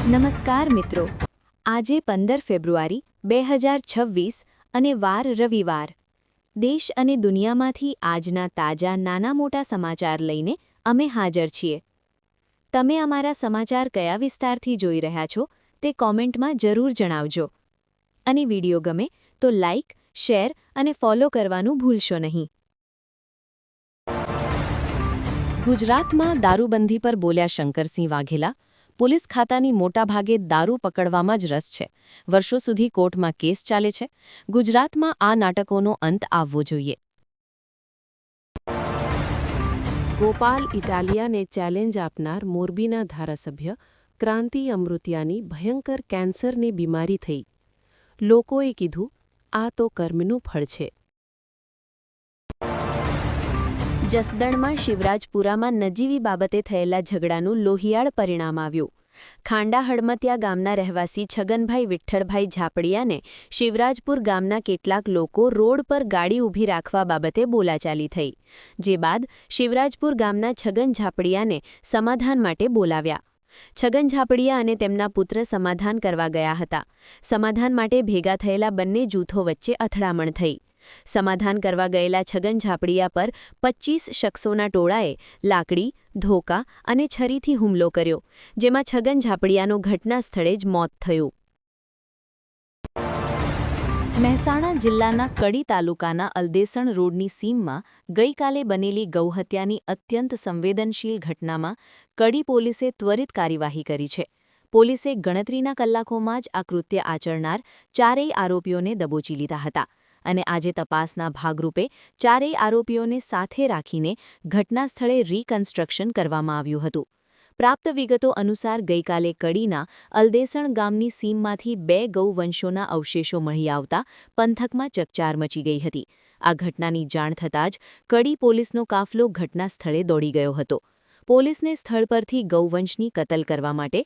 નમસ્કાર મિત્રો, આજે 15 ફેબ્રુઆરી 2026 અને વાર રવિવાર. દેશ અને દુનિયામાંથી આજના તાજા નાના મોટા સમાચાર લઈને અમે હાજર છીએ. તમે અમારા સમાચાર કયા વિસ્તારથી જોઈ રહ્યા છો તે કોમેન્ટમાં જરૂર જણાવજો. અને વિડીયો ગમે તો લાઇક, શેર અને ફોલો કરવાનું ભૂલશો નહીં. ગુજરાતમાં દારૂબંધી પર બોલ્યા શંકરસિંહ વાઘેલા. પોલીસ ખાતાની મોટાભાગે દારૂ પકડવામાં જ રસ છે. વર્ષો સુધી કોર્ટમાં કેસ ચાલે છે. ગુજરાતમાં આ નાટકોનો અંત આવવો જોઈએ. ગોપાલ ઇટાલિયાને ચેલેન્જ આપનાર મોરબીના ધારાસભ્ય ક્રાંતિ અમૃતિયાની ભયંકર કેન્સરની બીમારી થઈ. લોકોએ કીધું, આ તો કર્મનું ફળ છે. જસદણમાં શિવરાજપુરામાં નજીવી બાબતે થયેલા ઝઘડાનું લોહિયાળ પરિણામ આવ્યું. ખાંડા હડમતિયા ગામના રહેવાસી છગનભાઈ વિઠ્ઠલભાઈ ઝાપડિયાને શિવરાજપુર ગામના કેટલાક લોકો રોડ પર ગાડી ઊભી રાખવા બાબતે બોલાચાલી થઈ. જે બાદ શિવરાજપુર ગામના છગન ઝાપડિયાને સમાધાન માટે બોલાવ્યા. છગન ઝાપડિયા અને તેમના પુત્ર સમાધાન કરવા ગયા હતા. સમાધાન માટે ભેગા થયેલા બંને જૂથો વચ્ચે અથડામણ થઈ. સમાધાન કરવા ગયેલા છગન ઝાપડિયા પર 25 શખ્સોના ટોળાએ લાકડી, ધોકા અને છરીથી હુમલો કર્યો, જેમાં છગન ઝાપડિયાનું ઘટના સ્થળે જ મોત થયું. મહેસાણા જિલ્લાના કડી તાલુકાના અલદેસણ રોડની સીમમાં ગઈકાલે બનેલી ગૌહત્યાની અત્યંત સંવેદનશીલ ઘટનામાં કડી પોલીસે ત્વરિત કાર્યવાહી કરી છે. પોલીસે ગણતરીના કલાકોમાં જ આ કૃત્ય આચરનાર ચારેય આરોપીઓને દબોચી લીધા હતા. અને આજે તપાસના ભાગરૂપે ચારેય આરોપીઓને સાથે રાખીને ઘટના સ્થળે રિકન્સ્ટ્રક્શન કરવામાં આવ્યું હતું. પ્રાપ્ત વિગતો અનુસાર ગઈકાલે કડીના અલદેસણ ગામની સીમમાંથી 2 ગૌવંશોના અવશેષો મળી આવતા પંથકમાં ચકચાર મચી ગઈ હતી. આ ઘટનાની જાણ થતાં જ કડી પોલીસનો કાફલો ઘટના સ્થળે દોડી ગયો હતો. પોલીસને સ્થળ પરથી ગૌવંશની કતલ કરવા માટે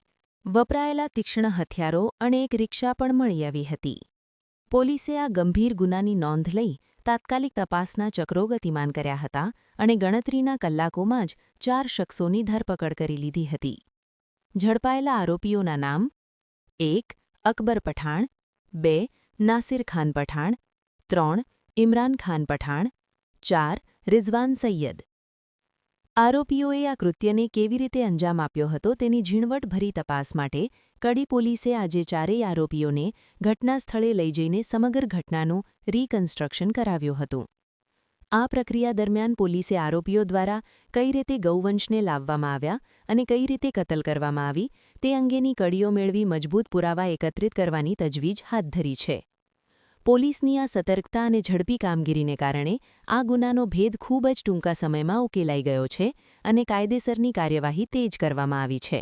વપરાયેલા તીક્ષ્ણ હથિયારો અને એક રિક્ષા પણ મળી આવી હતી. પોલીસે આ ગંભીર ગુનાની નોંધ લઈ તાત્કાલિક તપાસના ચક્રો ગતિમાન કર્યા હતા અને ગણતરીના કલાકોમાં જ 4 શખ્સોની ધરપકડ કરી લીધી હતી. ઝડપાયેલા આરોપીઓના નામ: 1. અકબર પઠાણ, 2. નાસિર ખાન પઠાણ, 3. ઇમરાન ખાન પઠાણ, 4. રિઝવાન સૈયદ. આરોપીઓએ આ કૃત્યને કેવી રીતે અંજામ આપ્યો હતો તેની ઝીણવટભરી તપાસ માટે કડી પોલીસે આજે ચારેય આરોપીઓને ઘટના સ્થળે લઈ જઈને સમગ્ર ઘટનાનું રિકન્સ્ટ્રક્શન કરાવ્યું હતું. આ પ્રક્રિયા દરમિયાન પોલીસે આરોપીઓ દ્વારા કઈ રીતે ગૌવંશને લાવવામાં આવ્યા અને કઈ રીતે કતલ કરવામાં આવી તે અંગેની કડીઓ મેળવી મજબૂત પુરાવા એકત્રિત કરવાની તજવીજ હાથ ધરી છે. પોલીસની આ સતર્કતા અને ઝડપી કામગીરીને કારણે આ ગુનાનો ભેદ ખૂબ જ ટૂંકા સમયમાં ઉકેલાઈ ગયો છે અને કાયદેસરની કાર્યવાહી તેજ કરવામાં આવી છે.